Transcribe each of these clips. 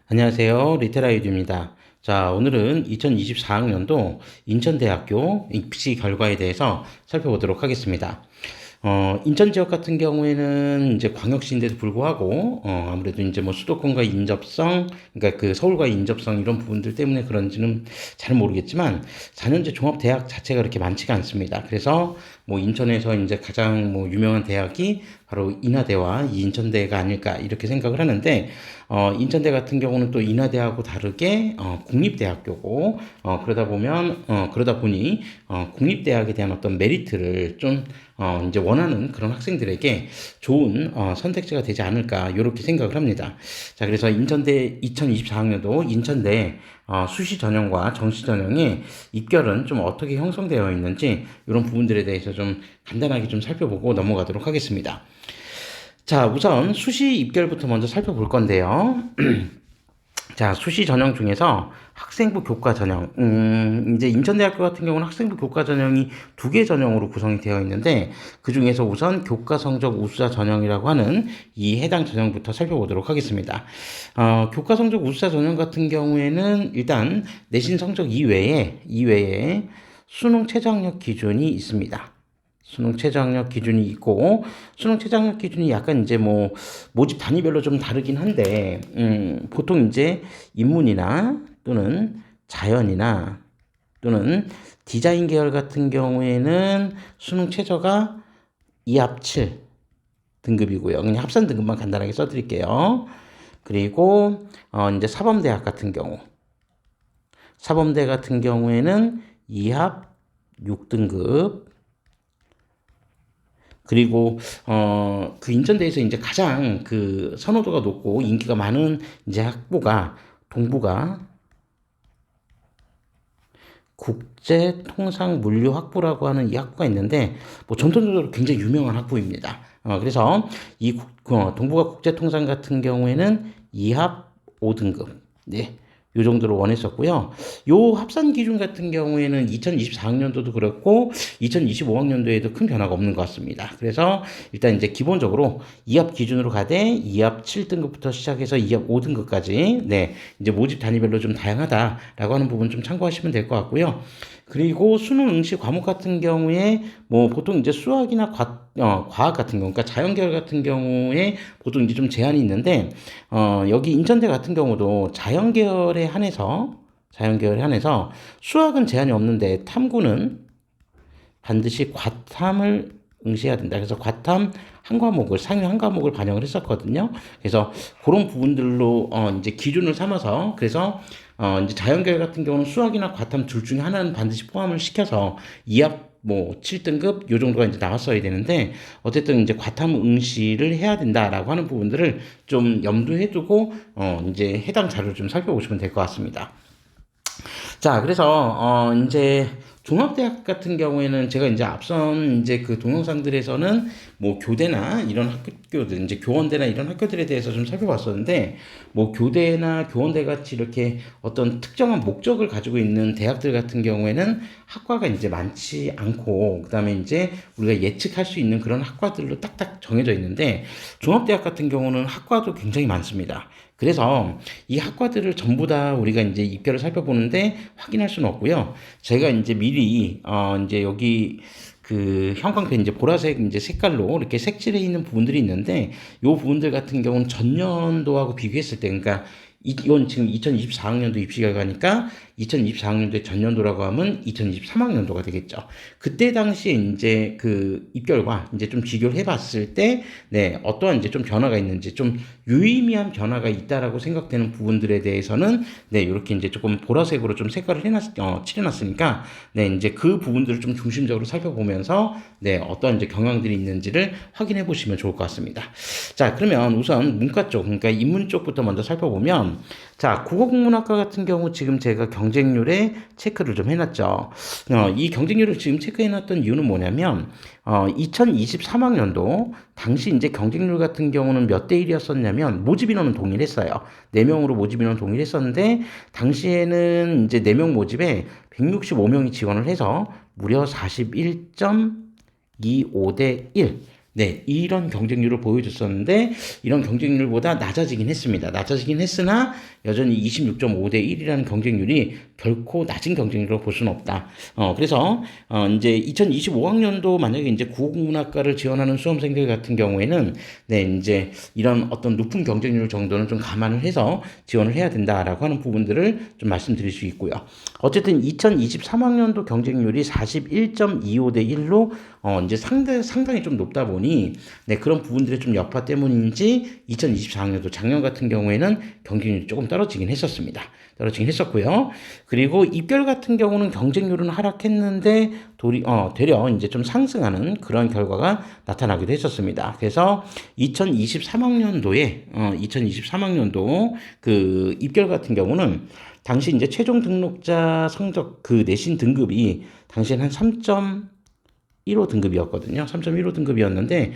안녕하세요. 리테라이드입니다. 자, 오늘은 2024학년도 인천대학교 입시 결과에 대해서 살펴보도록 하겠습니다. 인천 지역 같은 경우에는 이제 광역시인데도 불구하고, 아무래도 이제 뭐 수도권과 인접성, 그러니까 그 서울과 인접성 이런 부분들 때문에 그런지는 잘 모르겠지만, 4년제 종합대학 자체가 그렇게 많지가 않습니다. 그래서 뭐 인천에서 이제 가장 뭐 유명한 대학이 바로 인하대와 인천대가 아닐까 이렇게 생각을 하는데, 인천대 같은 경우는 또 인하대하고 다르게 국립대학교고, 그러다 보니 국립대학에 대한 어떤 메리트를 좀 이제 원하는 그런 학생들에게 좋은 선택지가 되지 않을까 이렇게 생각을 합니다. 자, 그래서 인천대 2024학년도 인천대 수시 전형과 정시 전형의 입결은 좀 어떻게 형성되어 있는지 이런 부분들에 대해서 좀 간단하게 좀 살펴보고 넘어가도록 하겠습니다. 자, 우선 수시 입결부터 먼저 살펴볼 건데요. 자, 수시 전형 중에서 학생부 교과 전형, 이제 인천대학교 같은 경우는 학생부 교과 전형이 두 개 전형으로 구성이 되어 있는데, 그 중에서 우선 교과 성적 우수자 전형이라고 하는 이 해당 전형부터 살펴보도록 하겠습니다. 교과 성적 우수자 전형 같은 경우에는 일단 내신 성적 이외에 수능 최저학력 기준이 있습니다. 수능 최저학력 기준이 있고, 수능 최저학력 기준이 약간 이제 뭐 모집 단위별로 좀 다르긴 한데, 보통 이제 인문이나 또는 자연이나 또는 디자인 계열 같은 경우에는 수능 최저가 2합 7 등급이고요. 그냥 합산 등급만 간단하게 써드릴게요. 그리고 이제 사범대 같은 경우에는 2합 6등급. 그리고 그 인천대에서 이제 가장 그 선호도가 높고 인기가 많은 이제 학부가 동부가 국제통상물류학부라고 하는 이 학부가 있는데 뭐 전통적으로 굉장히 유명한 학부입니다. 그래서 동부가 국제통상 같은 경우에는 2합 5등급. 네. 요 정도로 원했었고요. 요 합산 기준 같은 경우에는 2024학년도도 그렇고 2025학년도에도 큰 변화가 없는 것 같습니다. 그래서 일단 이제 기본적으로 2합 기준으로 가되 2합 7등급부터 시작해서 2합 5등급까지 네, 이제 모집 단위별로 좀 다양하다라고 하는 부분 좀 참고하시면 될 것 같고요. 그리고 수능 응시 과목 같은 경우에 뭐 보통 이제 수학이나 과학 같은 경우, 그러니까 자연계열 같은 경우에 보통 이제 좀 제한이 있는데 여기 인천대 같은 경우도 자연계열에 한해서 수학은 제한이 없는데 탐구는 반드시 과탐을 응시해야 된다. 그래서 과탐 상위 한 과목을 반영을 했었거든요. 그래서 그런 부분들로 이제 기준을 삼아서 그래서 이제 자연계열 같은 경우는 수학이나 과탐 둘 중에 하나는 반드시 포함을 시켜서 2합 뭐 7등급 요 정도가 이제 나왔어야 되는데 어쨌든 이제 과탐 응시를 해야 된다라고 하는 부분들을 좀 염두에 두고 이제 해당 자료를 좀 살펴보시면 될 것 같습니다. 자, 그래서 이제 종합대학 같은 경우에는 제가 이제 앞선 이제 그 동영상들에서는 뭐 교대나 이런 학교들, 이제 교원대나 이런 학교들에 대해서 좀 살펴봤었는데, 뭐 교대나 교원대 같이 이렇게 어떤 특정한 목적을 가지고 있는 대학들 같은 경우에는 학과가 이제 많지 않고, 그 다음에 이제 우리가 예측할 수 있는 그런 학과들로 딱딱 정해져 있는데, 종합대학 같은 경우는 학과도 굉장히 많습니다. 그래서 이 학과들을 전부 다 우리가 이제 입결을 살펴보는데 확인할 수는 없고요. 제가 이제 미리 이제 여기 그 형광펜 이제 보라색 이제 색깔로 이렇게 색칠해 있는 부분들이 있는데 요 부분들 같은 경우는 전년도하고 비교했을 때 그러니까 이건 지금 2024학년도 입시 결과니까 2024학년도의 전년도라고 하면 2023학년도가 되겠죠. 그때 당시에 이제 그 입결과 이제 좀 비교를 해봤을 때, 네, 어떠한 이제 좀 변화가 있는지 좀 유의미한 변화가 있다라고 생각되는 부분들에 대해서는, 네, 이렇게 이제 조금 보라색으로 좀 색깔을 칠해놨으니까, 네, 이제 그 부분들을 좀 중심적으로 살펴보면서, 네, 어떠한 이제 경향들이 있는지를 확인해 보시면 좋을 것 같습니다. 자, 그러면 우선 문과 쪽, 그러니까 인문 쪽부터 먼저 살펴보면, 자, 국어국문학과 같은 경우 지금 제가 경쟁률에 체크를 좀 해놨죠. 이 경쟁률을 지금 체크해놨던 이유는 뭐냐면, 2023학년도 당시 이제 경쟁률 같은 경우는 몇 대 1이었었냐면 모집 인원은 동일했어요. 4명으로 모집 인원 동일했었는데 당시에는 이제 4명 모집에 165명이 지원을 해서 무려 41.25대 1. 네, 이런 경쟁률을 보여줬었는데 이런 경쟁률보다 낮아지긴 했습니다. 낮아지긴 했으나 여전히 26.5대 1이라는 경쟁률이 결코 낮은 경쟁률로 볼 수는 없다. 그래서 이제 2025학년도 만약에 이제 국어국문학과를 지원하는 수험생들 같은 경우에는 네, 이제 이런 어떤 높은 경쟁률 정도는 좀 감안을 해서 지원을 해야 된다라고 하는 부분들을 좀 말씀드릴 수 있고요. 어쨌든 2023학년도 경쟁률이 41.25대 1로 이제 상당히 좀 높다 보니 네, 그런 부분들의 좀 여파 때문인지 2024학년도 작년 같은 경우에는 경쟁률이 조금 떨어지긴 했었습니다. 떨어지긴 했었고요. 그리고 입결 같은 경우는 경쟁률은 하락했는데 되려 이제 좀 상승하는 그런 결과가 나타나기도 했었습니다. 그래서 2023학년도 그 입결 같은 경우는 당시 이제 최종 등록자 성적 그 내신 등급이 당시엔 한 3.15 등급이었거든요. 3.15 등급이었는데,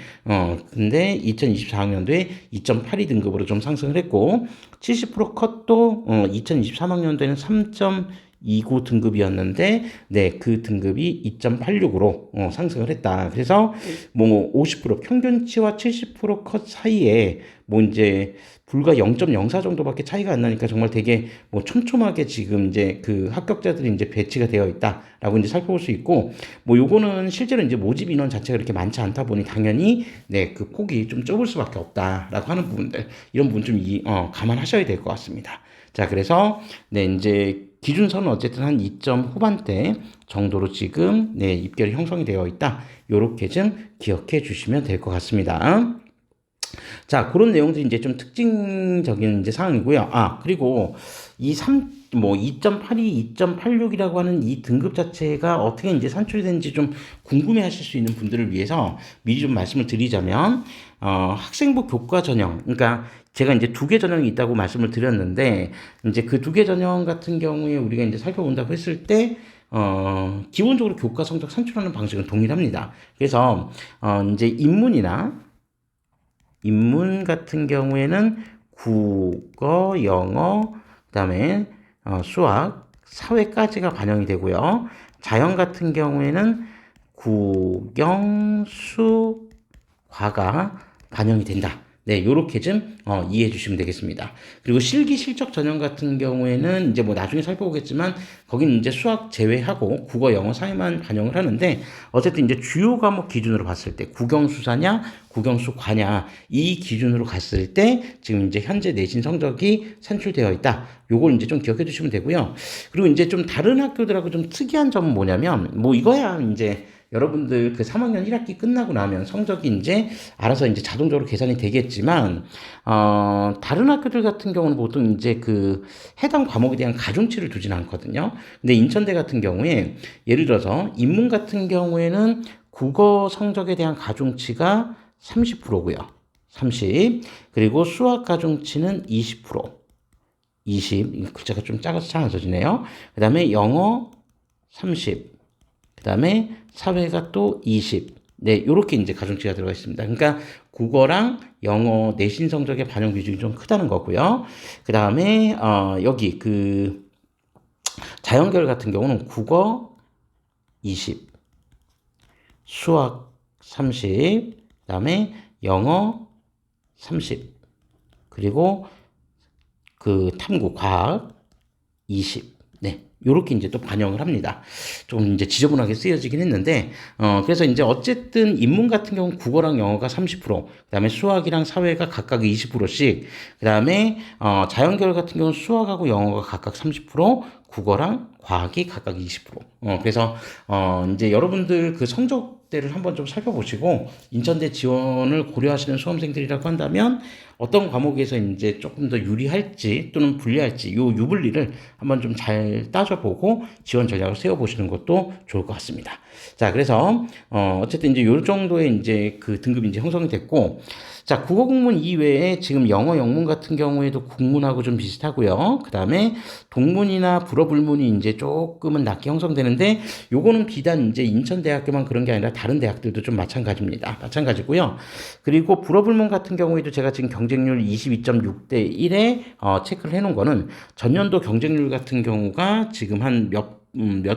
근데 2024학년도에 2.82 등급으로 좀 상승을 했고, 70% 컷도, 2023학년도에는 3.29 등급이었는데, 네, 그 등급이 2.86으로 상승을 했다. 그래서 뭐 50% 평균치와 70%컷 사이에 뭐 이제 불과 0.04 정도밖에 차이가 안 나니까 정말 되게 뭐 촘촘하게 지금 이제 그 합격자들이 이제 배치가 되어 있다라고 이제 살펴볼 수 있고, 뭐 요거는 실제로 이제 모집 인원 자체가 그렇게 많지 않다 보니 당연히 네, 그 폭이 좀 좁을 수밖에 없다라고 하는 부분들, 이런 부분 좀 감안하셔야 될 것 같습니다. 자, 그래서 네, 이제 기준선은 어쨌든 한 2점 후반대 정도로 지금 네, 입결이 형성이 되어 있다. 요렇게 좀 기억해 주시면 될 것 같습니다. 자, 그런 내용들이 이제 좀 특징적인 이제 사항이고요. 그리고 이 2.82, 2.86이라고 하는 이 등급 자체가 어떻게 이제 산출이 되는지 좀 궁금해 하실 수 있는 분들을 위해서 미리 좀 말씀을 드리자면, 학생부 교과 전형, 그러니까 제가 이제 두 개 전형이 있다고 말씀을 드렸는데, 이제 그 두 개 전형 같은 경우에 우리가 이제 살펴본다고 했을 때, 기본적으로 교과 성적 산출하는 방식은 동일합니다. 그래서, 이제 인문 같은 경우에는 국어, 영어, 그다음에 수학, 사회까지가 반영이 되고요. 자연 같은 경우에는 국영, 수, 과가 반영이 된다. 네, 요렇게 좀 이해해 주시면 되겠습니다. 그리고 실기 실적 전형 같은 경우에는 이제 뭐 나중에 살펴보겠지만 거기는 이제 수학 제외하고 국어, 영어, 사회만 반영을 하는데, 어쨌든 이제 주요 과목 기준으로 봤을 때 국영수사냐, 국영수과냐, 이 기준으로 갔을 때 지금 이제 현재 내신 성적이 산출되어 있다. 요걸 이제 좀 기억해 주시면 되고요. 그리고 이제 좀 다른 학교들하고 좀 특이한 점은 뭐냐면, 뭐 이거야 이제 여러분들 그 3학년 1학기 끝나고 나면 성적이 이제 알아서 이제 자동적으로 계산이 되겠지만, 다른 학교들 같은 경우는 보통 이제 그 해당 과목에 대한 가중치를 두진 않거든요. 근데 인천대 같은 경우에 예를 들어서 인문 같은 경우에는 국어 성적에 대한 가중치가 30%고요. 30. 그리고 수학 가중치는 20%. 20. 글자가 좀 작아져지네요. 그 다음에 영어 30. 그 다음에 사회가 또 20. 네, 요렇게 이제 가중치가 들어가 있습니다. 그러니까 국어랑 영어 내신 성적의 반영 비중이 좀 크다는 거고요. 그 다음에, 여기 그 자연계열 같은 경우는 국어 20, 수학 30, 그 다음에 영어 30, 그리고 그 탐구 과학 20. 네. 요렇게 이제 또 반영을 합니다. 좀 이제 지저분하게 쓰여지긴 했는데, 그래서 이제 어쨌든 인문 같은 경우는 국어랑 영어가 30%, 그 다음에 수학이랑 사회가 각각 20%씩, 그 다음에, 자연계열 같은 경우는 수학하고 영어가 각각 30%, 국어랑 과학이 각각 20%. 그래서, 이제 여러분들 그 성적대를 한번 좀 살펴보시고, 인천대 지원을 고려하시는 수험생들이라고 한다면, 어떤 과목에서 이제 조금 더 유리할지 또는 불리할지 요 유불리를 한번 좀 잘 따져보고 지원 전략을 세워보시는 것도 좋을 것 같습니다. 자, 그래서 어쨌든 이제 요 정도의 이제 그 등급이 이제 형성이 됐고, 자, 국어 국문 이외에 지금 영어 영문 같은 경우에도 국문하고 좀 비슷하고요. 그 다음에 동문이나 불어 불문이 이제 조금은 낮게 형성되는데, 요거는 비단 이제 인천대학교만 그런 게 아니라 다른 대학들도 좀 마찬가지입니다. 마찬가지고요. 그리고 불어 불문 같은 경우에도 제가 지금 경쟁률 22.6대 1에 체크를 해놓은 거는 전년도 경쟁률 같은 경우가 지금 한 몇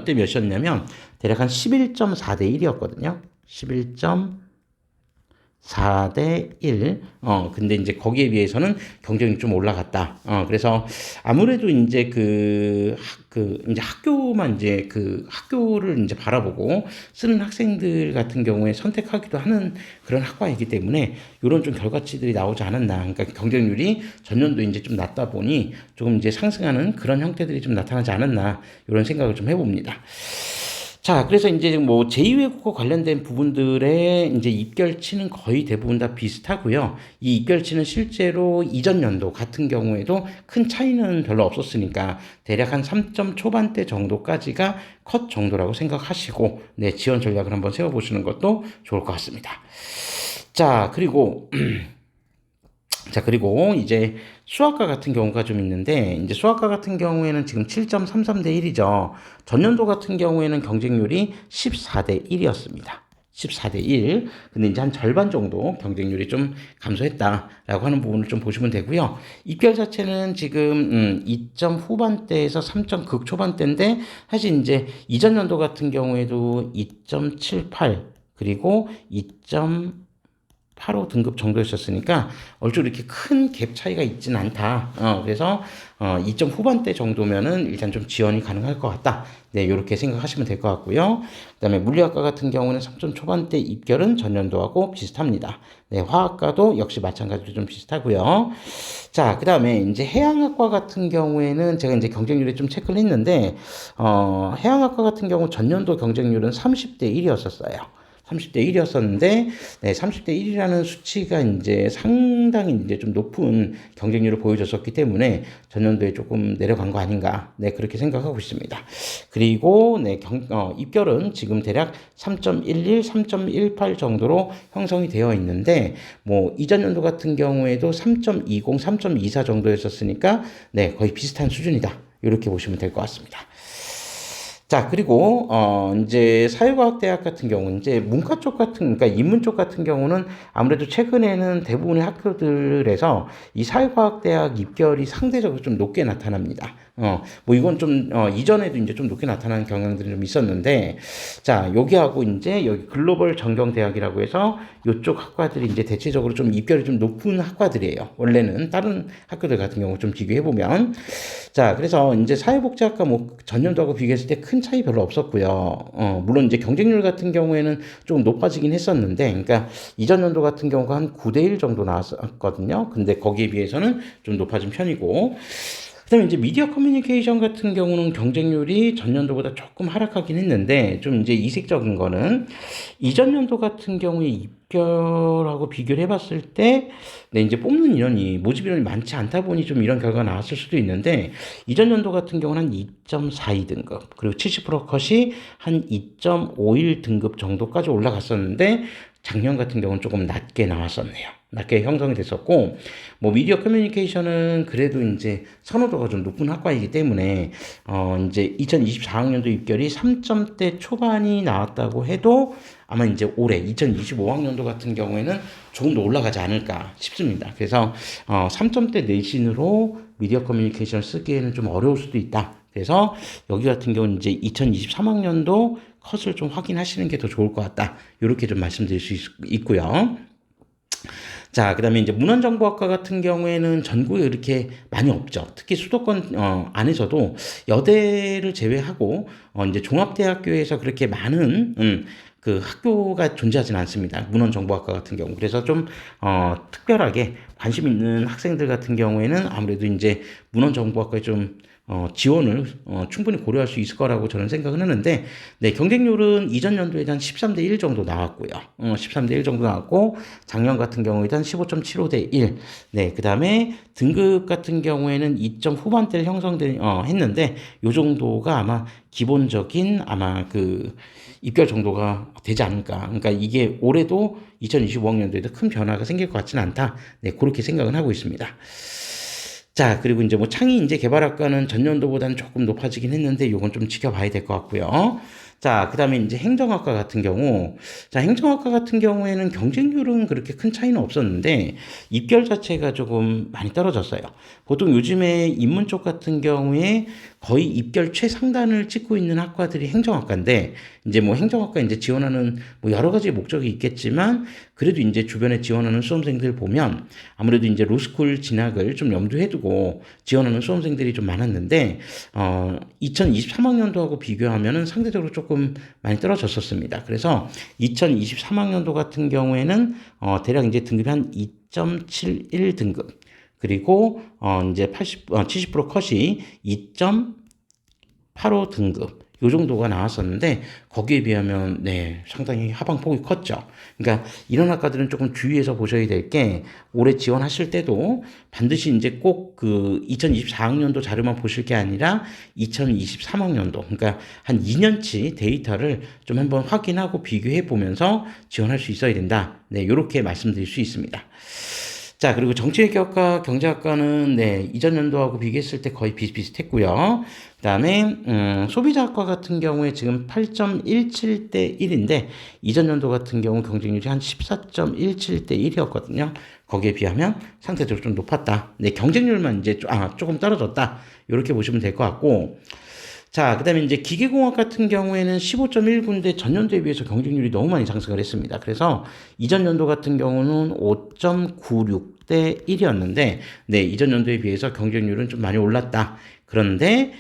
대 몇이었냐면 대략 한 11.4대 1이었거든요. 14대 1. 근데 이제 거기에 비해서는 경쟁이 좀 올라갔다. 그래서 아무래도 이제 이제 학교만 이제 학교를 이제 바라보고 쓰는 학생들 같은 경우에 선택하기도 하는 그런 학과이기 때문에 이런 좀 결과치들이 나오지 않았나. 그러니까 경쟁률이 전년도 이제 좀 낮다 보니 조금 이제 상승하는 그런 형태들이 좀 나타나지 않았나. 이런 생각을 좀 해봅니다. 자, 그래서 이제 뭐 제2외국어 관련된 부분들의 이제 입결치는 거의 대부분 다 비슷하고요. 이 입결치는 실제로 이전 연도 같은 경우에도 큰 차이는 별로 없었으니까 대략 한 3점 초반대 정도까지가 컷 정도라고 생각하시고, 네, 지원 전략을 한번 세워보시는 것도 좋을 것 같습니다. 자, 그리고 이제 수학과 같은 경우가 좀 있는데, 이제 수학과 같은 경우에는 지금 7.33대 1이죠. 전년도 같은 경우에는 경쟁률이 14대 1이었습니다. 14대 1. 근데 이제 한 절반 정도 경쟁률이 좀 감소했다라고 하는 부분을 좀 보시면 되고요. 입결 자체는 지금 2점 후반대에서 3점 극초반대인데, 사실 이제 이전 연도 같은 경우에도 2.78 그리고 2.85 등급 정도였었으니까 얼추 이렇게 큰 갭 차이가 있진 않다. 그래서 2점 후반대 정도면은 일단 좀 지원이 가능할 것 같다. 네, 이렇게 생각하시면 될 것 같고요. 그다음에 물리학과 같은 경우는 3점 초반대 입결은 전년도하고 비슷합니다. 네, 화학과도 역시 마찬가지로 좀 비슷하고요. 자, 그다음에 이제 해양학과 같은 경우에는 제가 이제 경쟁률에 좀 체크를 했는데, 해양학과 같은 경우 전년도 경쟁률은 30대 1이었었어요. 30대 1이었었는데, 네, 30대 1이라는 수치가 이제 상당히 이제 좀 높은 경쟁률을 보여줬었기 때문에 전년도에 조금 내려간 거 아닌가. 네, 그렇게 생각하고 있습니다. 그리고, 네, 입결은 지금 대략 3.11, 3.18 정도로 형성이 되어 있는데, 뭐, 이전 연도 같은 경우에도 3.20, 3.24 정도였었으니까, 네, 거의 비슷한 수준이다. 이렇게 보시면 될 것 같습니다. 자, 그리고 이제 사회과학대학 같은 경우는 이제 문과 쪽 그러니까 인문 쪽 같은 경우는 아무래도 최근에는 대부분의 학교들에서 이 사회과학대학 입결이 상대적으로 좀 높게 나타납니다. 뭐 이건 좀 이전에도 이제 좀 높게 나타나는 경향들이 좀 있었는데, 자, 여기하고 이제 여기 글로벌 전경대학이라고 해서 이쪽 학과들이 이제 대체적으로 좀 입결이 좀 높은 학과들이에요. 원래는 다른 학교들 같은 경우 좀 비교해 보면. 자, 그래서 이제 사회복지학과 뭐 전년도하고 비교했을 때 큰 차이 별로 없었고요. 물론 이제 경쟁률 같은 경우에는 좀 높아지긴 했었는데, 그러니까 이전 연도 같은 경우가 한 9대 1 정도 나왔었거든요. 근데 거기에 비해서는 좀 높아진 편이고, 그다음에 이제 미디어 커뮤니케이션 같은 경우는 경쟁률이 전년도보다 조금 하락하긴 했는데, 좀 이제 이색적인 거는 이전 연도 같은 경우에 입결하고 비교를 해봤을 때, 네, 이제 뽑는 인원이 모집 인원이 많지 않다 보니 좀 이런 결과가 나왔을 수도 있는데, 이전 연도 같은 경우는 한 2.42 등급, 그리고 70% 컷이 한 2.51 등급 정도까지 올라갔었는데, 작년 같은 경우는 조금 낮게 나왔었네요. 낮게 형성이 됐었고, 뭐 미디어 커뮤니케이션은 그래도 이제 선호도가 좀 높은 학과이기 때문에 이제 2024학년도 입결이 3점대 초반이 나왔다고 해도 아마 이제 올해 2025학년도 같은 경우에는 조금 더 올라가지 않을까 싶습니다. 그래서 3점대 내신으로 미디어 커뮤니케이션을 쓰기에는 좀 어려울 수도 있다. 그래서 여기 같은 경우는 이제 2023학년도 컷을 좀 확인하시는 게 더 좋을 것 같다. 이렇게 좀 말씀드릴 수 있고요. 자, 그다음에 이제 문헌정보학과 같은 경우에는 전국에 이렇게 많이 없죠. 특히 수도권 안에서도 여대를 제외하고 이제 종합대학교에서 그렇게 많은 그 학교가 존재하지는 않습니다. 문헌정보학과 같은 경우. 그래서 좀 특별하게 관심 있는 학생들 같은 경우에는 아무래도 이제 문헌정보학과에 좀 지원을 충분히 고려할 수 있을 거라고 저는 생각을 하는데, 네, 경쟁률은 이전 연도에 한 13대 1 정도 나왔고요. 13대 1 정도 나왔고, 작년 같은 경우에 한 15.75대 1. 네, 그 다음에 등급 같은 경우에는 2점 후반대를 했는데, 요 정도가 아마 기본적인 아마 그 입결 정도가 되지 않을까. 그러니까 이게 올해도 2025학년도에도 큰 변화가 생길 것 같지는 않다. 네, 그렇게 생각은 하고 있습니다. 자, 그리고 이제 뭐 창의 인재 개발학과는 전년도보다는 조금 높아지긴 했는데, 요건 좀 지켜봐야 될 것 같고요. 자, 그 다음에 이제 행정학과 같은 경우, 자, 행정학과 같은 경우에는 경쟁률은 그렇게 큰 차이는 없었는데, 입결 자체가 조금 많이 떨어졌어요. 보통 요즘에 인문 쪽 같은 경우에 거의 입결 최상단을 찍고 있는 학과들이 행정학과인데, 이제 뭐 행정학과 이제 지원하는 뭐 여러 가지 목적이 있겠지만, 그래도 이제 주변에 지원하는 수험생들 보면, 아무래도 이제 로스쿨 진학을 좀 염두에 두고 지원하는 수험생들이 좀 많았는데, 2023학년도하고 비교하면은 상대적으로 조금 많이 떨어졌었습니다. 그래서 2023학년도 같은 경우에는 대략 이제 등급이 한 2.71 등급, 그리고 이제 70% 컷이 2.85 등급 요 정도가 나왔었는데, 거기에 비하면 네, 상당히 하방폭이 컸죠. 그러니까 이런 학과들은 조금 주의해서 보셔야 될 게, 올해 지원하실 때도 반드시 이제 꼭 그 2024학년도 자료만 보실 게 아니라 2023학년도, 그러니까 한 2년치 데이터를 좀 한번 확인하고 비교해 보면서 지원할 수 있어야 된다. 네, 이렇게 말씀드릴 수 있습니다. 자, 그리고 정치외교학과, 경제학과는 네, 이전 연도하고 비교했을 때 거의 비슷비슷했고요. 그다음에 소비자학과 같은 경우에 지금 8.17대 1인데, 이전 연도 같은 경우 경쟁률이 한 14.17대 1이었거든요. 거기에 비하면 상대적으로 좀 높았다. 네, 경쟁률만 이제 조금 떨어졌다. 이렇게 보시면 될 것 같고, 자, 그 다음에 이제 기계공학 같은 경우에는 15.1군데 전년도에 비해서 경쟁률이 너무 많이 상승을 했습니다. 그래서 이전 연도 같은 경우는 5.96대 1이었는데, 네, 이전 연도에 비해서 경쟁률은 좀 많이 올랐다. 그런데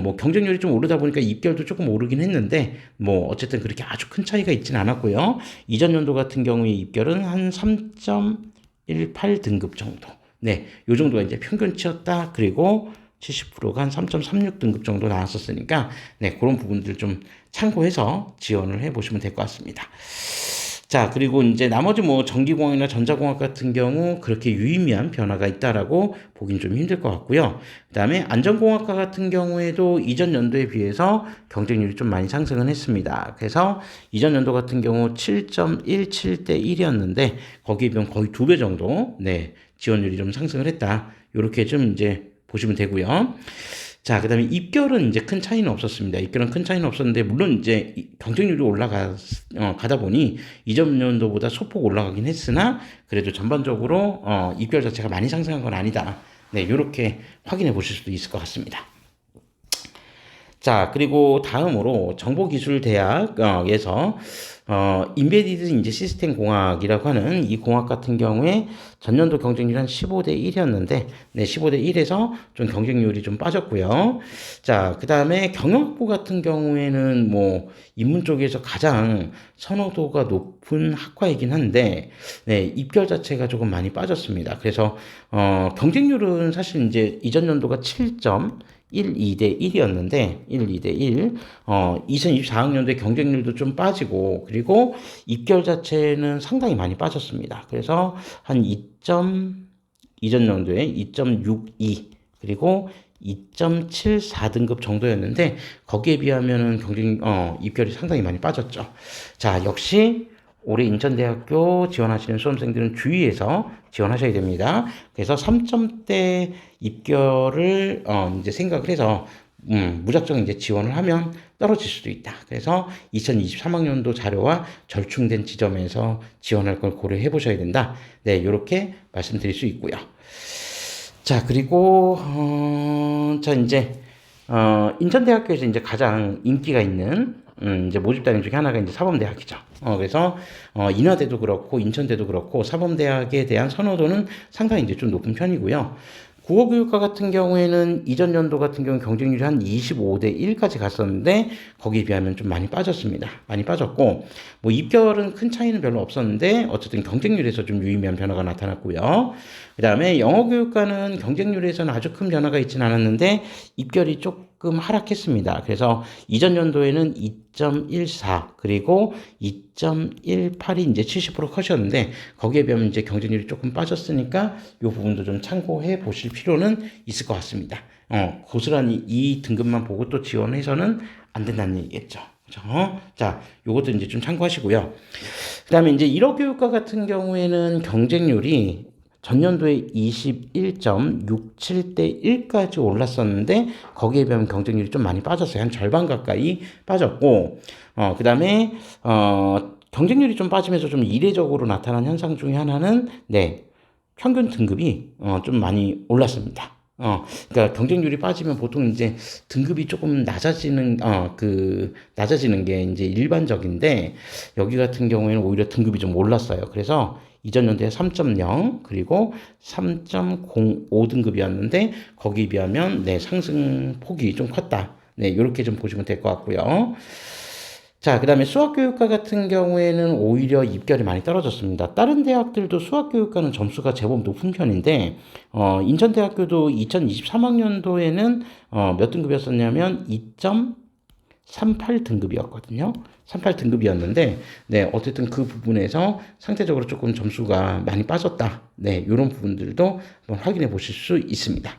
뭐 경쟁률이 좀 오르다 보니까 입결도 조금 오르긴 했는데, 뭐 어쨌든 그렇게 아주 큰 차이가 있진 않았고요. 이전 연도 같은 경우에 입결은 한 3.18 등급 정도. 네, 요 정도가 이제 평균치였다. 그리고 70%가 한 3.36 등급 정도 나왔었으니까, 네, 그런 부분들 좀 참고해서 지원을 해 보시면 될 것 같습니다. 자, 그리고 이제 나머지 뭐 전기공학이나 전자공학 같은 경우 그렇게 유의미한 변화가 있다라고 보긴 좀 힘들 것 같고요. 그 다음에 안전공학과 같은 경우에도 이전 연도에 비해서 경쟁률이 좀 많이 상승은 했습니다. 그래서 이전 연도 같은 경우 7.17대 1이었는데, 거기에 비하면 거의 2배 정도, 네, 지원율이 좀 상승을 했다. 이렇게 좀 이제 보시면 되고요. 자, 그 다음에 입결은 이제 큰 차이는 없었습니다. 입결은 큰 차이는 없었는데, 물론 이제 경쟁률이 가다 보니 이전 연도보다 소폭 올라가긴 했으나, 그래도 전반적으로 입결 자체가 많이 상승한 건 아니다. 네, 이렇게 확인해 보실 수도 있을 것 같습니다. 자, 그리고 다음으로 정보기술대학에서 인베디드 이제 시스템 공학이라고 하는 이 공학 같은 경우에 전년도 경쟁률이 한 15대 1이었는데, 네, 15대 1에서 좀 경쟁률이 좀 빠졌고요. 자, 그 다음에 경영학부 같은 경우에는 뭐 인문 쪽에서 가장 선호도가 높은 학과이긴 한데, 네, 입결 자체가 조금 많이 빠졌습니다. 그래서 경쟁률은 사실 이제 이전 연도가 12대 1이었는데, 2대 1. 2024학년도에 경쟁률도 좀 빠지고, 그리고 입결 자체는 상당히 많이 빠졌습니다. 그래서 한 이전 연도에 2.62, 그리고 2.74등급 정도였는데, 거기에 비하면은 입결이 상당히 많이 빠졌죠. 자, 역시 올해 인천대학교 지원하시는 수험생들은 주의해서 지원하셔야 됩니다. 그래서 3점대 입결을 이제 생각을 해서 무작정 이제 지원을 하면 떨어질 수도 있다. 그래서 2023학년도 자료와 절충된 지점에서 지원할 걸 고려해 보셔야 된다. 네, 이렇게 말씀드릴 수 있고요. 자, 그리고 자, 이제 인천대학교에서 이제 가장 인기가 있는 이제 모집단위 중에 하나가 이제 사범대학이죠. 그래서 인하대도 그렇고 인천대도 그렇고 사범대학에 대한 선호도는 상당히 이제 좀 높은 편이고요. 국어교육과 같은 경우에는 이전 연도 같은 경우 경쟁률이 한 25대 1까지 갔었는데, 거기에 비하면 좀 많이 빠졌습니다. 많이 빠졌고, 뭐 입결은 큰 차이는 별로 없었는데, 어쨌든 경쟁률에서 좀 유의미한 변화가 나타났고요. 그 다음에 영어교육과는 경쟁률에서는 아주 큰 변화가 있지는 않았는데, 입결이 조금 하락했습니다. 그래서 이전 연도에는 2.14, 그리고 2.18이 이제 70% 컷이었는데, 거기에 비하면 이제 경쟁률이 조금 빠졌으니까 이 부분도 좀 참고해 보실 필요는 있을 것 같습니다. 고스란히 이 등급만 보고 또 지원해서는 안 된다는 얘기겠죠. 그렇죠? 자, 요것도 이제 좀 참고하시고요. 그 다음에 이제 일어교육과 같은 경우에는 경쟁률이 전년도에 21.67대 1까지 올랐었는데 거기에 비하면 경쟁률이 좀 많이 빠졌어요. 한 절반 가까이 빠졌고 그다음에 경쟁률이 좀 빠지면서 좀 이례적으로 나타난 현상 중에 하나는 평균 등급이 좀 많이 올랐습니다. 그러니까 경쟁률이 빠지면 보통 이제 등급이 조금 낮아지는 게 이제 일반적인데 여기 같은 경우에는 오히려 등급이 좀 올랐어요. 그래서 이전 연도에 3.0 그리고 3.05 등급이었는데 거기에 비하면 상승폭이 좀 컸다. 이렇게 좀 보시면 될 것 같고요. 자, 그 다음에 수학교육과 같은 경우에는 오히려 입결이 많이 떨어졌습니다. 다른 대학들도 수학교육과는 점수가 제법 높은 편인데, 인천대학교도 2023학년도에는, 몇 등급이었었냐면 2.38 등급이었거든요. 38 등급이었는데, 어쨌든 그 부분에서 상대적으로 조금 점수가 많이 빠졌다. 이런 부분들도 한번 확인해 보실 수 있습니다.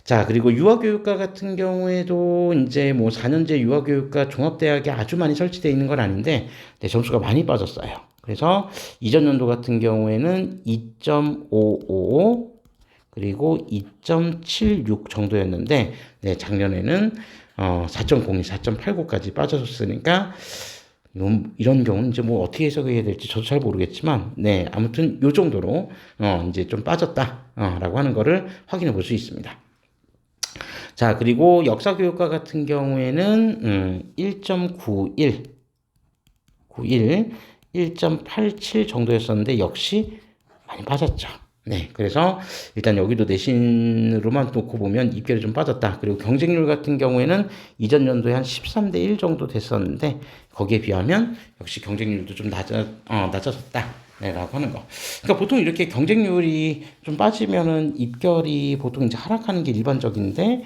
자, 그리고 유아교육과 같은 경우에도 이제 뭐 4년제 유아교육과 종합대학이 아주 많이 설치되어 있는 건 아닌데, 점수가 많이 빠졌어요. 그래서 이전 연도 같은 경우에는 2.55 그리고 2.76 정도였는데, 작년에는 4.02, 4.89까지 빠졌으니까 이런 경우는 이제 뭐 어떻게 해석해야 될지 저도 잘 모르겠지만, 아무튼 요 정도로 이제 좀 빠졌다라고 하는 거를 확인해 볼 수 있습니다. 자, 그리고 역사교육과 같은 경우에는 1.91, 1.87 정도였었는데 역시 많이 빠졌죠. 그래서 일단 여기도 내신으로만 놓고 보면 입결이 좀 빠졌다. 그리고 경쟁률 같은 경우에는 이전 연도에 한 13대 1 정도 됐었는데 거기에 비하면 역시 경쟁률도 좀 낮아졌다. 라고 하는 거. 그러니까 보통 이렇게 경쟁률이 좀 빠지면은 입결이 보통 이제 하락하는 게 일반적인데,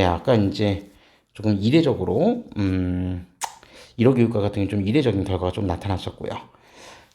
아까 이제 조금 이례적으로, 1호 교육과 같은 게 좀 이례적인 결과가 좀 나타났었고요.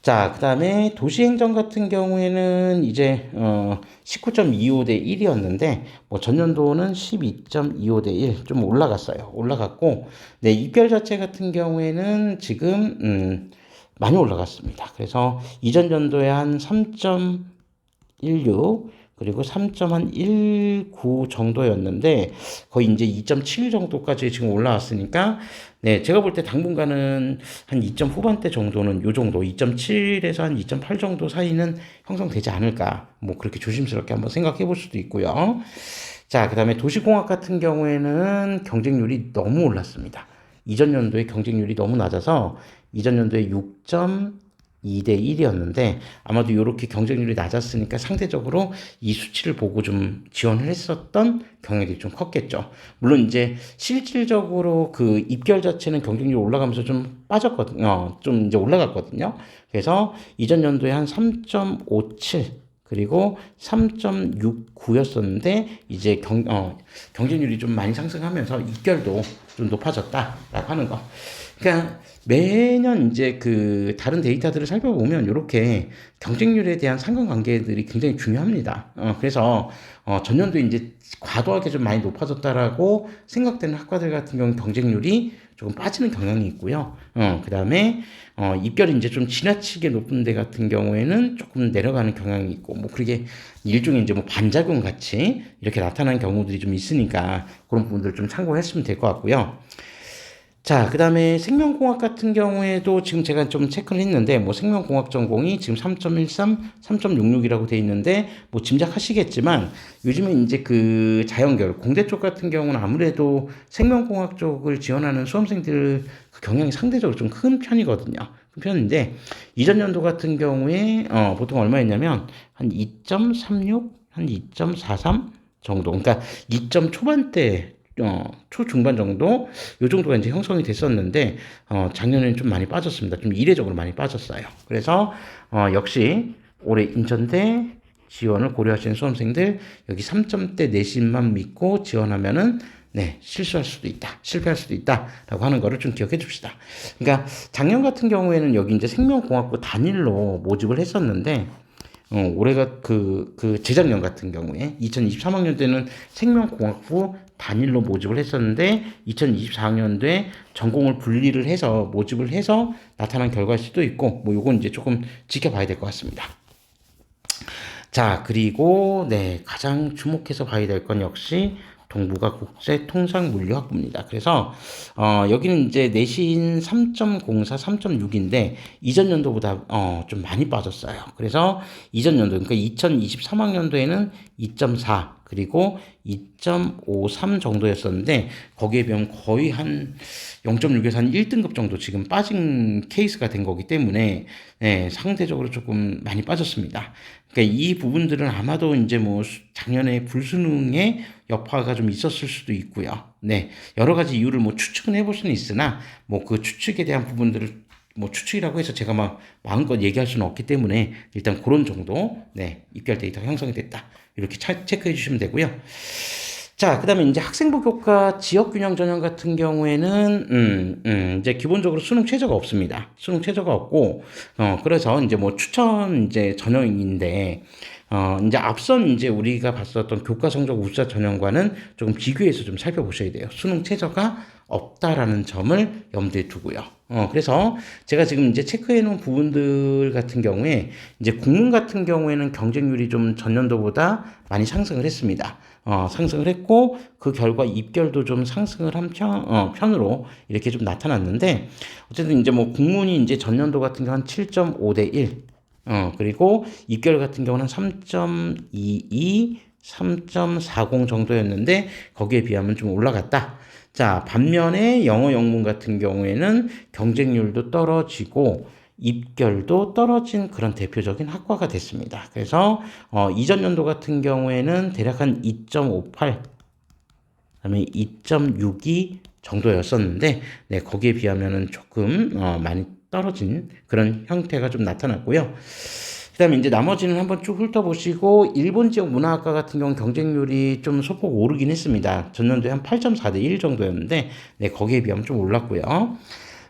자, 그 다음에 도시행정 같은 경우에는 이제, 19.25대 1이었는데, 뭐 전년도는 12.25대 1, 좀 올라갔고, 입결 자체 같은 경우에는 지금, 많이 올라갔습니다. 그래서 이전 연도에 한 3.16 그리고 3.19 정도였는데 거의 이제 2.7 정도까지 지금 올라왔으니까 제가 볼 때 당분간은 한 2점 후반대 정도는 요 정도 2.7에서 한 2.8 정도 사이는 형성되지 않을까 뭐 그렇게 조심스럽게 한번 생각해 볼 수도 있고요. 자, 그다음에 도시공학 같은 경우에는 경쟁률이 너무 올랐습니다. 이전 연도에 경쟁률이 너무 낮아서 이전 연도에 6.2대 1이었는데 아마도 이렇게 경쟁률이 낮았으니까 상대적으로 이 수치를 보고 좀 지원을 했었던 경향이 좀 컸겠죠. 물론 이제 실질적으로 그 입결 자체는 경쟁률이 올라가면서 좀 빠졌거든요. 좀 이제 올라갔거든요. 그래서 이전 연도에 한 3.57 그리고 3.69였었는데 이제 경쟁률이 좀 많이 상승하면서 입결도 좀 높아졌다라고 하는 거. 그러니까 매년 이제 그 다른 데이터들을 살펴보면 이렇게 경쟁률에 대한 상관관계들이 굉장히 중요합니다. 그래서 전년도에 이제 과도하게 좀 많이 높아졌다라고 생각되는 학과들 같은 경우 경쟁률이 조금 빠지는 경향이 있고요. 그 다음에 입결이 이제 좀 지나치게 높은 데 같은 경우에는 조금 내려가는 경향이 있고 뭐 그게 일종의 이제 뭐 반작용 같이 이렇게 나타나는 경우들이 좀 있으니까 그런 부분들을 좀 참고했으면 될 것 같고요. 자, 그 다음에 생명공학 같은 경우에도 지금 제가 좀 체크를 했는데, 뭐 생명공학 전공이 지금 3.13, 3.66이라고 돼 있는데, 뭐 짐작하시겠지만, 요즘에 이제 그 자연계열, 공대 쪽 같은 경우는 아무래도 생명공학 쪽을 지원하는 수험생들 그 경향이 상대적으로 좀 큰 편이거든요. 큰 편인데, 이전 연도 같은 경우에, 보통 얼마였냐면, 한 2.36, 한 2.43 정도. 그러니까 2점 초반대 초중반 정도, 요 정도가 이제 형성이 됐었는데, 작년에는 좀 많이 빠졌습니다. 좀 이례적으로 많이 빠졌어요. 그래서, 역시 올해 인천대 지원을 고려하시는 수험생들, 여기 3점대 내신만 믿고 지원하면은, 실패할 수도 있다. 라고 하는 거를 좀 기억해 줍시다. 그러니까 작년 같은 경우에는 여기 이제 생명공학부 단일로 모집을 했었는데, 올해가 재작년 같은 경우에 2023학년 때는 생명공학부 단일로 모집을 했었는데 2024학년도에 전공을 분리를 해서 모집을 해서 나타난 결과일 수도 있고 뭐 요건 이제 조금 지켜봐야 될 것 같습니다. 자, 그리고 네, 가장 주목해서 봐야 될 건 역시 동부가 국제통상물류학부입니다. 그래서 여기는 이제 내신 3.04, 3.6인데 이전 연도보다 좀 많이 빠졌어요. 그래서 이전 연도 그러니까 2023학년도에는 2.4 그리고 2.53 정도였었는데 거기에 비하면 거의 한 0.6에서 한 1등급 정도 지금 빠진 케이스가 된 거기 때문에 네, 상대적으로 조금 많이 빠졌습니다. 그러니까 이 부분들은 아마도 이제 뭐 작년에 불수능의 여파가 좀 있었을 수도 있고요. 네, 여러 가지 이유를 뭐 추측은 해볼 수는 있으나 뭐 그 추측에 대한 부분들을 뭐 추측이라고 해서 제가 막 마음껏 얘기할 수는 없기 때문에 일단 그런 정도 네 입결 데이터가 형성이 됐다 이렇게 체크해 주시면 되고요. 자, 그 다음에 이제 학생부 교과 지역균형 전형 같은 경우에는, 이제 기본적으로 수능 최저가 없습니다. 수능 최저가 없고, 그래서 이제 뭐 추천 이제 전형인데, 이제 앞선 이제 우리가 봤었던 교과 성적 우수자 전형과는 조금 비교해서 좀 살펴보셔야 돼요. 수능 최저가 없다라는 점을 염두에 두고요. 그래서 제가 지금 이제 체크해 놓은 부분들 같은 경우에 이제 국문 같은 경우에는 경쟁률이 좀 전년도보다 많이 상승을 했습니다. 상승을 했고 그 결과 입결도 좀 상승을 한 편으로 이렇게 좀 나타났는데 어쨌든 이제 뭐 국문이 이제 전년도 같은 경우 한 7.5대 1, 그리고 입결 같은 경우는 3.22, 3.40 정도였는데 거기에 비하면 좀 올라갔다. 자, 반면에 영어 영문 같은 경우에는 경쟁률도 떨어지고 입결도 떨어진 그런 대표적인 학과가 됐습니다. 그래서 이전 연도 같은 경우에는 대략 한 2.58, 그다음에 2.62 정도였었는데 네, 거기에 비하면은 조금 많이 떨어진 그런 형태가 좀 나타났고요. 그다음에 이제 나머지는 한번 쭉 훑어보시고 일본 지역 문화학과 같은 경우 경쟁률이 좀 소폭 오르긴 했습니다. 전년도에 한 8.4대 1 정도였는데 네, 거기에 비하면 좀 올랐고요.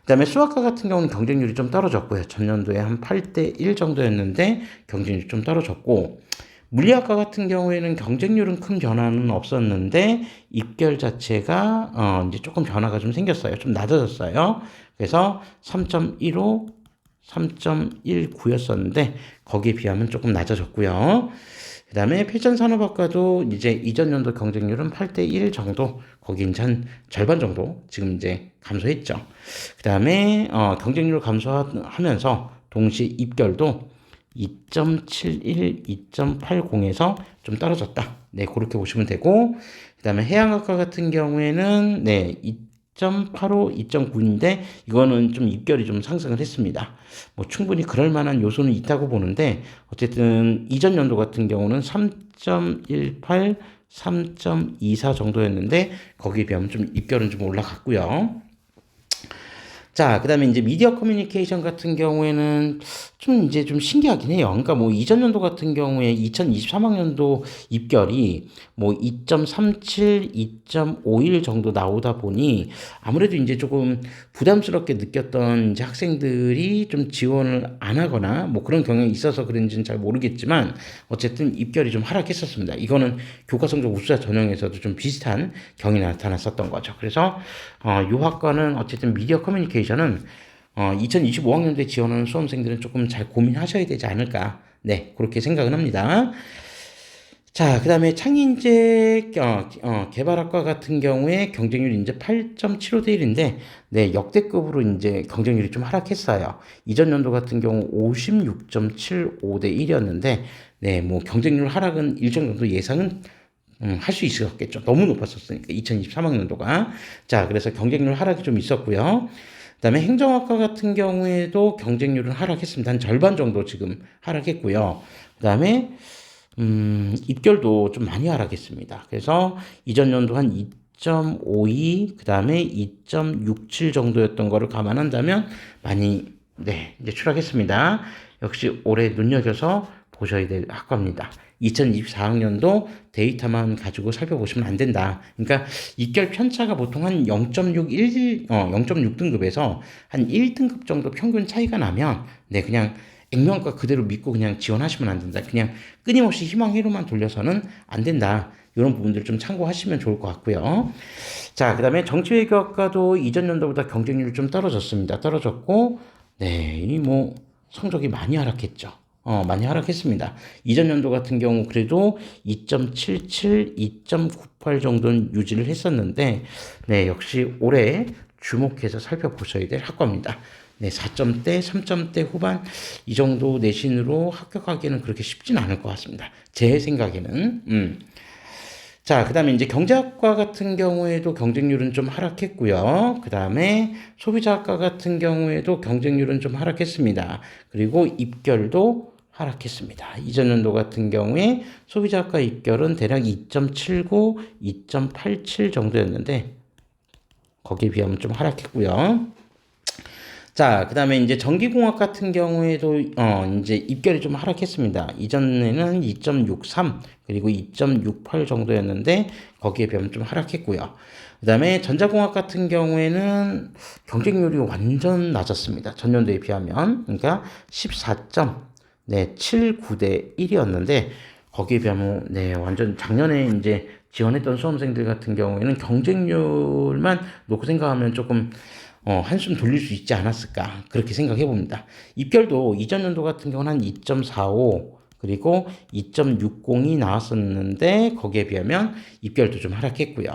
그다음에 수학과 같은 경우는 경쟁률이 좀 떨어졌고요. 전년도에 한 8대 1 정도였는데 경쟁률이 좀 떨어졌고 물리학과 같은 경우에는 경쟁률은 큰 변화는 없었는데 입결 자체가 이제 조금 변화가 좀 생겼어요. 좀 낮아졌어요. 그래서 3.15, 3.19였었는데 거기에 비하면 조금 낮아졌고요. 그 다음에 필전산업학과도 이제 이전 연도 경쟁률은 8대 1 정도, 거기 이제 한 절반 정도 지금 이제 감소했죠. 그 다음에 경쟁률 감소하면서 동시 입결도 2.71, 2.80에서 좀 떨어졌다. 네, 그렇게 보시면 되고, 그 다음에 해양학과 같은 경우에는 네, 2.85, 2.9인데 이거는 좀 입결이 좀 상승을 했습니다. 뭐 충분히 그럴 만한 요소는 있다고 보는데 어쨌든 이전 연도 같은 경우는 3.18, 3.24 정도였는데 거기에 비하면 좀 입결은 좀 올라갔고요. 자, 그 다음에 이제 미디어 커뮤니케이션 같은 경우에는 좀 이제 좀 신기하긴 해요. 그러니까 뭐 이전 연도 같은 경우에 2023학년도 입결이 뭐 2.37, 2.51 정도 나오다 보니 아무래도 이제 조금 부담스럽게 느꼈던 이제 학생들이 좀 지원을 안 하거나 뭐 그런 경향이 있어서 그런지는 잘 모르겠지만 어쨌든 입결이 좀 하락했었습니다. 이거는 교과성적 우수자 전형에서도 좀 비슷한 경이 나타났었던 거죠. 그래서 요 학과는 어쨌든 미디어 커뮤니케이션은 2025학년도에 지원하는 수험생들은 조금 잘 고민하셔야 되지 않을까. 네, 그렇게 생각은 합니다. 자, 그 다음에 창의인재 개발학과 같은 경우에 경쟁률이 이제 8.75대 1인데, 네, 역대급으로 이제 경쟁률이 좀 하락했어요. 이전 연도 같은 경우 56.75대 1이었는데, 네, 뭐 경쟁률 하락은 일정 정도 예상은 할 수 있었겠죠. 너무 높았었으니까 2023학년도가. 자, 그래서 경쟁률 하락이 좀 있었고요. 그다음에 행정학과 같은 경우에도 경쟁률은 하락했습니다. 한 절반 정도 지금 하락했고요. 그다음에 입결도 좀 많이 하락했습니다. 그래서 이전 연도 한 2.52, 그다음에 2.67 정도였던 거를 감안한다면 많이 네, 이제 추락했습니다. 역시 올해 눈여겨서 보셔야 될 학과입니다. 2024학년도 데이터만 가지고 살펴보시면 안 된다. 그러니까 입결 편차가 보통 한 0.6등급에서 한 1등급 정도 평균 차이가 나면 네, 그냥 액면가 그대로 믿고 그냥 지원하시면 안 된다. 그냥 끊임없이 희망회로만 돌려서는 안 된다. 이런 부분들 좀 참고하시면 좋을 것 같고요. 자, 그 다음에 정치외교학과도 이전 연도보다 경쟁률이 좀 떨어졌습니다. 떨어졌고, 네, 이 뭐 성적이 많이 하락했죠. 많이 하락했습니다. 이전 연도 같은 경우 그래도 2.77, 2.98 정도는 유지를 했었는데, 네, 역시 올해 주목해서 살펴보셔야 될 학과입니다. 네, 4점대, 3점대 후반 이 정도 내신으로 합격하기는 그렇게 쉽진 않을 것 같습니다. 제 생각에는. 자, 그 다음에 이제 경제학과 같은 경우에도 경쟁률은 좀 하락했고요. 그 다음에 소비자학과 같은 경우에도 경쟁률은 좀 하락했습니다. 그리고 입결도 하락했습니다. 이전 연도 같은 경우에 소비자학과 입결은 대략 2.79, 2.87 정도였는데 거기에 비하면 좀 하락했고요. 자, 그 다음에 이제 전기공학 같은 경우에도, 이제 입결이 좀 하락했습니다. 이전에는 2.63, 그리고 2.68 정도였는데, 거기에 비하면 좀 하락했고요. 그 다음에 전자공학 같은 경우에는 경쟁률이 완전 낮았습니다. 전년도에 비하면. 그러니까 14점, 네, 79대 1이었는데, 거기에 비하면, 네, 완전 작년에 이제 지원했던 수험생들 같은 경우에는 경쟁률만 놓고 생각하면 조금 한숨 돌릴 수 있지 않았을까 그렇게 생각해 봅니다. 입결도 이전 연도 같은 경우는 한 2.45 그리고 2.60이 나왔었는데 거기에 비하면 입결도 좀 하락했고요.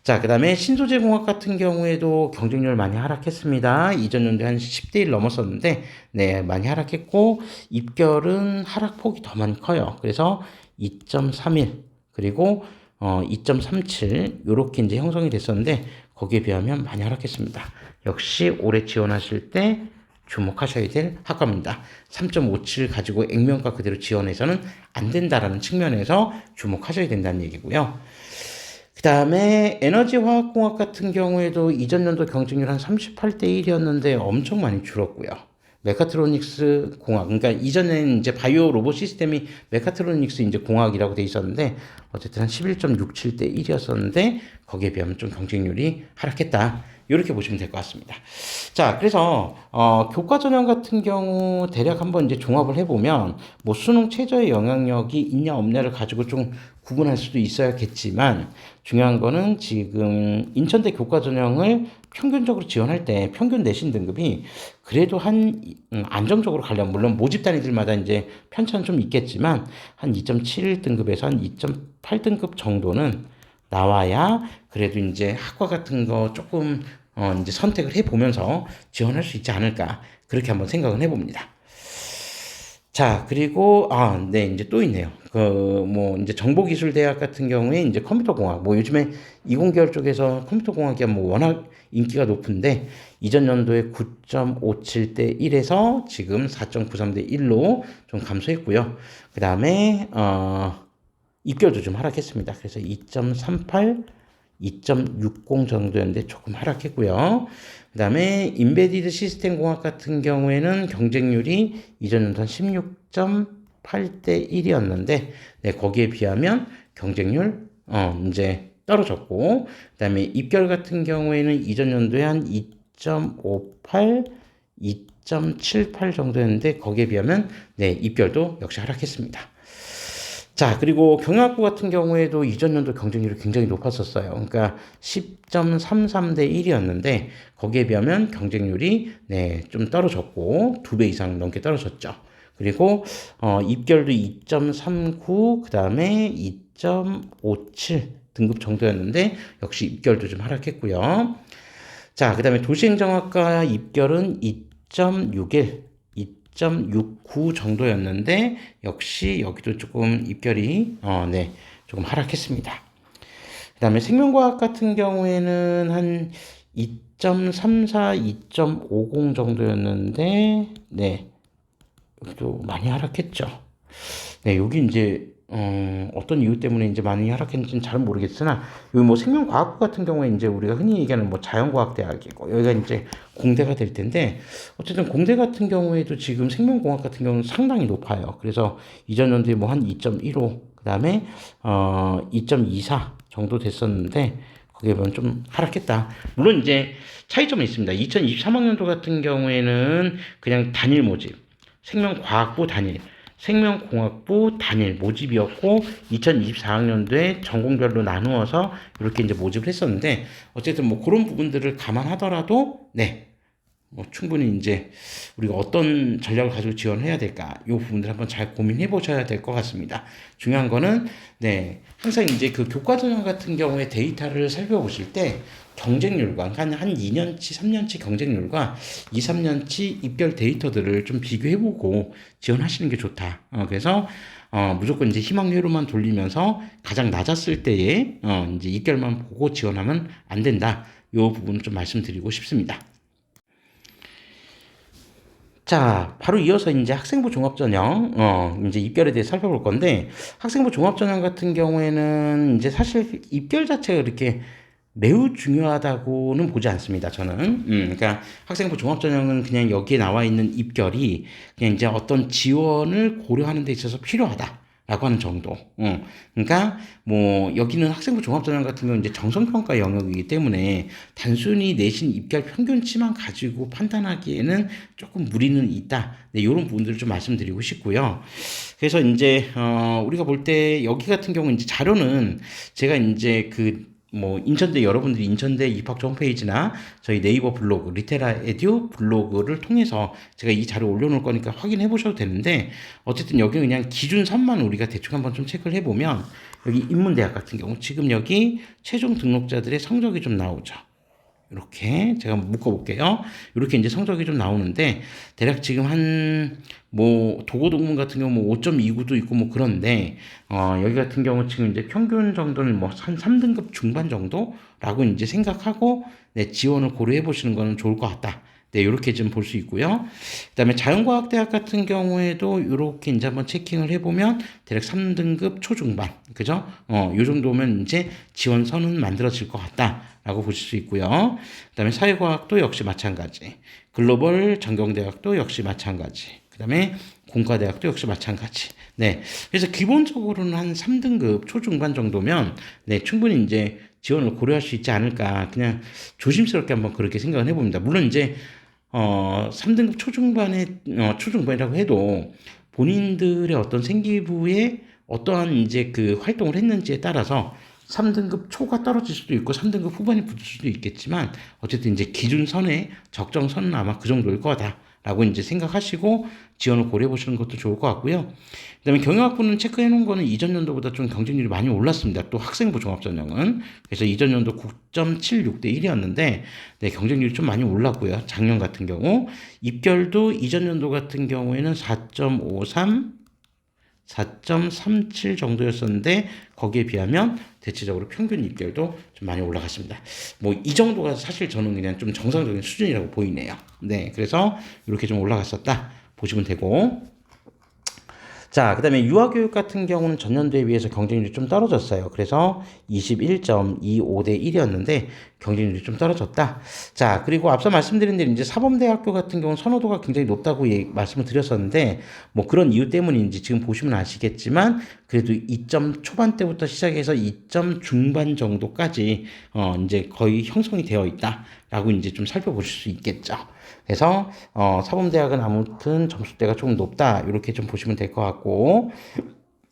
자, 그 다음에 신소재공학 같은 경우에도 경쟁률 많이 하락했습니다. 이전 연도에 한 10대 1 넘었었는데 네, 많이 하락했고 입결은 하락폭이 더 많이 커요. 그래서 2.31 그리고 2.37 이렇게 이제 형성이 됐었는데 거기에 비하면 많이 하락했습니다. 역시 올해 지원하실 때 주목하셔야 될 학과입니다. 3.57 가지고 액면가 그대로 지원해서는 안 된다라는 측면에서 주목하셔야 된다는 얘기고요. 그 다음에 에너지화학공학 같은 경우에도 이전 연도 경쟁률 한 38대 1이었는데 엄청 많이 줄었고요. 메카트로닉스 공학, 그러니까 이전에는 이제 바이오 로봇 시스템이 메카트로닉스 이제 공학이라고 돼 있었는데 어쨌든 한 11.67대 1이었었는데 거기에 비하면 좀 경쟁률이 하락했다. 이렇게 보시면 될 것 같습니다. 자, 그래서 교과 전형 같은 경우 대략 한번 이제 종합을 해보면 뭐 수능 최저의 영향력이 있냐 없냐를 가지고 좀 구분할 수도 있어야겠지만 중요한 거는 지금 인천대 교과 전형을 평균적으로 지원할 때 평균 내신 등급이 그래도 한 안정적으로 가려면 물론 모집 단위들마다 이제 편차는 좀 있겠지만 한 2.71 등급에서 한 2.8 등급 정도는 나와야 그래도 이제 학과 같은 거 조금 이제 선택을 해 보면서 지원할 수 있지 않을까 그렇게 한번 생각을 해봅니다. 자, 그리고 네, 이제 또 있네요. 뭐 이제 정보기술대학 같은 경우에 이제 컴퓨터공학, 뭐 요즘에 이공계열 쪽에서 컴퓨터공학이 뭐 워낙 인기가 높은데 이전 연도에 9.57대 1에서 지금 4.93대 1로 좀 감소했고요. 그 다음에 입결도 좀 하락했습니다. 그래서 2.38, 2.60 정도였는데 조금 하락했고요. 그 다음에 인베디드 시스템 공학 같은 경우에는 경쟁률이 이전 연도 한 16.8대 1이었는데 네, 거기에 비하면 경쟁률 이제 떨어졌고 그 다음에 입결 같은 경우에는 이전 연도에 한 2.58, 2.78 정도였는데 거기에 비하면 네, 입결도 역시 하락했습니다. 자, 그리고 경영학부 같은 경우에도 이전 연도 경쟁률이 굉장히 높았었어요. 그러니까 10.33대 1이었는데 거기에 비하면 경쟁률이 네, 좀 떨어졌고 2배 이상 넘게 떨어졌죠. 그리고 입결도 2.39, 그다음에 2.57 등급 정도였는데 역시 입결도 좀 하락했고요. 자, 그다음에 도시행정학과 입결은 2.61 2.69 정도였는데 역시 여기도 조금 입결이 네, 조금 하락했습니다. 그 다음에 생명과학 같은 경우에는 한 2.34, 2.50 정도였는데 네, 여기도 많이 하락했죠. 네, 여기 이제 어떤 이유 때문에 이제 많이 하락했는지는 잘 모르겠으나 여기 뭐 생명과학부 같은 경우에 이제 우리가 흔히 얘기하는 뭐 자연과학대학이고 여기가 이제 공대가 될 텐데 어쨌든 공대 같은 경우에도 지금 생명공학 같은 경우는 상당히 높아요. 그래서 이전 연도에 뭐 한 2.15 그다음에 2.24 정도 됐었는데 거기에 보면 좀 하락했다. 물론 이제 차이점은 있습니다. 2023학년도 같은 경우에는 그냥 단일 모집 생명과학부 단일 생명공학부 단일 모집이었고 2024학년도에 전공별로 나누어서 이렇게 이제 모집을 했었는데 어쨌든 뭐 그런 부분들을 감안하더라도 네 충분히 이제 우리가 어떤 전략을 가지고 지원해야 될까, 이 부분들 한번 잘 고민해 보셔야 될 것 같습니다. 중요한 거는, 네, 항상 이제 그 교과 전형 같은 경우에 데이터를 살펴보실 때 경쟁률과 한 2년치, 3년치 경쟁률과 2, 3년치 입결 데이터들을 좀 비교해보고 지원하시는 게 좋다. 그래서 무조건 이제 희망률로만 돌리면서 가장 낮았을 때에 이제 입결만 보고 지원하면 안 된다. 이 부분을 좀 말씀드리고 싶습니다. 자, 바로 이어서 이제 학생부 종합전형, 이제 입결에 대해 살펴볼 건데, 학생부 종합전형 같은 경우에는 이제 사실 입결 자체가 이렇게 매우 중요하다고는 보지 않습니다, 저는. 그러니까 학생부 종합전형은 그냥 여기에 나와 있는 입결이 그냥 이제 어떤 지원을 고려하는 데 있어서 필요하다. 라고 하는 정도. 그러니까 뭐 여기는 학생부 종합전형 같은 경우는 이제 정성평가 영역이기 때문에 단순히 내신 입결 평균치만 가지고 판단하기에는 조금 무리는 있다. 네, 이런 부분들을 좀 말씀드리고 싶고요. 그래서 이제 우리가 볼 때 여기 같은 경우 이제 자료는 제가 이제 인천대 여러분들이 인천대 입학처 홈페이지나 저희 네이버 블로그 리테라 에듀 블로그를 통해서 제가 이 자료 올려놓을 거니까 확인해 보셔도 되는데, 어쨌든 여기 그냥 기준선만 우리가 대충 한번 좀 체크를 해보면, 여기 인문대학 같은 경우 지금 여기 최종 등록자들의 성적이 좀 나오죠. 이렇게 제가 묶어볼게요. 이렇게 이제 성적이 좀 나오는데, 대략 지금 도고동문 같은 경우 5.29도 있고 그런데, 여기 같은 경우 지금 이제 평균 정도는 한 3등급 중반 정도라고 이제 생각하고, 네, 지원을 고려해 보시는 거는 좋을 것 같다. 네, 이렇게 좀 볼 수 있고요. 그 다음에 자연과학대학 같은 경우에도 이렇게 이제 한번 체킹을 해보면 대략 3등급 초중반, 그죠? 요 정도면 이제 지원선은 만들어질 것 같다라고 보실 수 있고요. 그 다음에 사회과학도 역시 마찬가지. 글로벌 전경대학도 역시 마찬가지. 그 다음에 공과대학도 역시 마찬가지. 네. 그래서 기본적으로는 한 3등급 초중반 정도면, 네, 충분히 이제 지원을 고려할 수 있지 않을까. 그냥 조심스럽게 한번 그렇게 생각을 해봅니다. 물론 이제 3등급 초중반이라고 해도 본인들의 어떤 생기부에 어떠한 이제 그 활동을 했는지에 따라서 3등급 초가 떨어질 수도 있고 3등급 후반이 붙을 수도 있겠지만, 어쨌든 이제 기준선에 적정선은 아마 그 정도일 거다라고 이제 생각하시고 지원을 고려해 보시는 것도 좋을 것 같고요. 그다음에 경영학부는 체크해 놓은 거는 이전 연도보다 좀 경쟁률이 많이 올랐습니다. 또 학생부 종합전형은. 그래서 이전 연도 9.76대 1이었는데, 네, 경쟁률이 좀 많이 올랐고요. 작년 같은 경우. 입결도 이전 연도 같은 경우에는 4.53, 4.37 정도였었는데, 거기에 비하면 대체적으로 평균 입결도 좀 많이 올라갔습니다. 이 정도가 사실 저는 그냥 좀 정상적인 수준이라고 보이네요. 네, 그래서 이렇게 좀 올라갔었다 보시면 되고, 자, 그 다음에 유아교육 같은 경우는 전년도에 비해서 경쟁률이 좀 떨어졌어요. 그래서 21.25대 1이었는데 경쟁률이 좀 떨어졌다. 자, 그리고 앞서 말씀드린 대로 이제 사범대학교 같은 경우는 선호도가 굉장히 높다고 말씀을 드렸었는데, 그런 이유 때문인지 지금 보시면 아시겠지만, 그래도 2점 초반대부터 시작해서 2점 중반 정도까지 이제 거의 형성이 되어 있다라고 이제 좀 살펴보실 수 있겠죠. 그래서 사범대학은 아무튼 점수대가 조금 높다, 이렇게 좀 보시면 될 것 같고,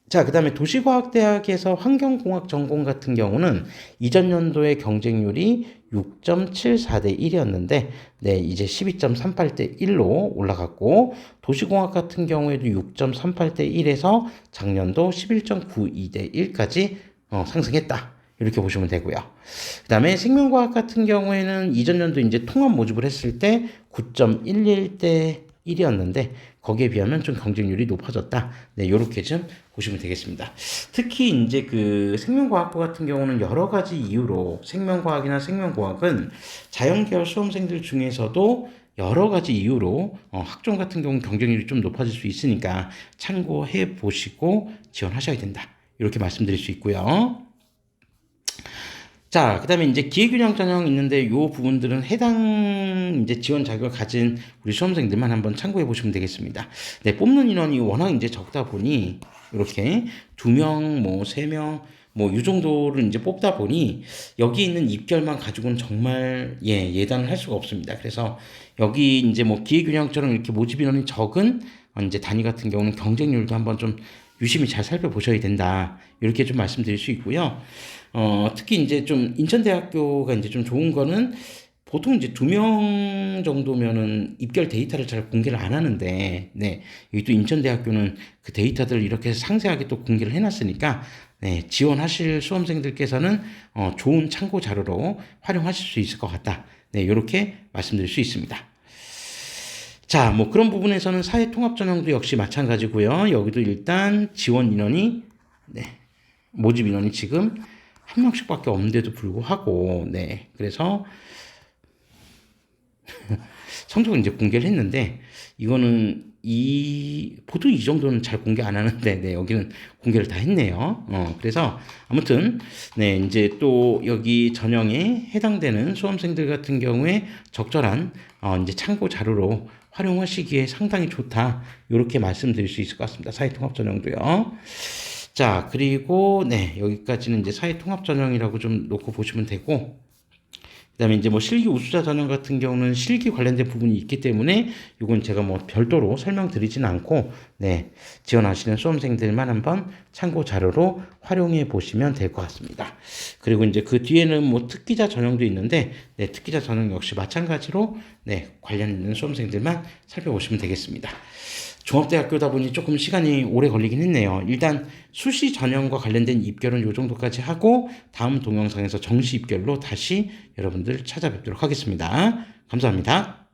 자, 그 다음에 도시과학대학에서 환경공학 전공 같은 경우는 이전 연도의 경쟁률이 6.74대 1이었는데, 네, 이제 12.38대 1로 올라갔고, 도시공학 같은 경우에도 6.38대 1에서 작년도 11.92대 1까지 상승했다. 이렇게 보시면 되고요. 그 다음에 생명과학 같은 경우에는 이전 연도 이제 통합 모집을 했을 때 9.11대 1이었는데, 거기에 비하면 좀 경쟁률이 높아졌다. 네, 요렇게 좀 보시면 되겠습니다. 특히 이제 그 생명과학부 같은 경우는 여러 가지 이유로, 생명과학이나 생명공학은 자연계열 수험생들 중에서도 여러 가지 이유로 학종 같은 경우는 경쟁률이 좀 높아질 수 있으니까 참고해 보시고 지원하셔야 된다. 이렇게 말씀드릴 수 있고요. 자, 그 다음에 이제 기회균형 전형 있는데, 요 부분들은 해당 이제 지원 자격을 가진 우리 수험생들만 한번 참고해 보시면 되겠습니다. 네, 뽑는 인원이 워낙 이제 적다 보니, 이렇게 2명, 3명, 이 정도를 이제 뽑다 보니, 여기 있는 입결만 가지고는 정말, 예단을 할 수가 없습니다. 그래서 여기 이제 기회균형처럼 이렇게 모집 인원이 적은 이제 단위 같은 경우는 경쟁률도 한번 좀 유심히 잘 살펴보셔야 된다. 이렇게 좀 말씀드릴 수 있고요. 특히 이제 좀 인천대학교가 이제 좀 좋은 거는 보통 이제 2명 정도면은 입결 데이터를 잘 공개를 안 하는데, 네, 여기 또 인천대학교는 그 데이터들을 이렇게 상세하게 또 공개를 해놨으니까, 네, 지원하실 수험생들께서는 좋은 참고 자료로 활용하실 수 있을 것 같다. 네, 이렇게 말씀드릴 수 있습니다. 자, 뭐 그런 부분에서는 사회통합전형도 역시 마찬가지고요. 여기도 일단 지원 인원이, 네, 모집 인원이 지금 한 명씩밖에 없는데도 불구하고, 네, 그래서 성적을 이제 공개를 했는데, 이거는 보통 이 정도는 잘 공개 안 하는데, 네, 여기는 공개를 다 했네요. 그래서 아무튼, 네, 이제 또 여기 전형에 해당되는 수험생들 같은 경우에 적절한, 이제 참고 자료로 활용하시기에 상당히 좋다. 이렇게 말씀드릴 수 있을 것 같습니다. 사회통합 전형도요. 자, 그리고, 네, 여기까지는 이제 사회통합 전형이라고 좀 놓고 보시면 되고, 그다음에 이제 뭐 실기 우수자 전형 같은 경우는 실기 관련된 부분이 있기 때문에 이건 제가 뭐 별도로 설명드리진 않고, 네, 지원하시는 수험생들만 한번 참고 자료로 활용해 보시면 될 것 같습니다. 그리고 이제 그 뒤에는 뭐 특기자 전형도 있는데, 네, 특기자 전형 역시 마찬가지로, 네, 관련 있는 수험생들만 살펴보시면 되겠습니다. 종합대학교다 보니 조금 시간이 오래 걸리긴 했네요. 일단 수시 전형과 관련된 입결은 이 정도까지 하고, 다음 동영상에서 정시 입결로 다시 여러분들 찾아뵙도록 하겠습니다. 감사합니다.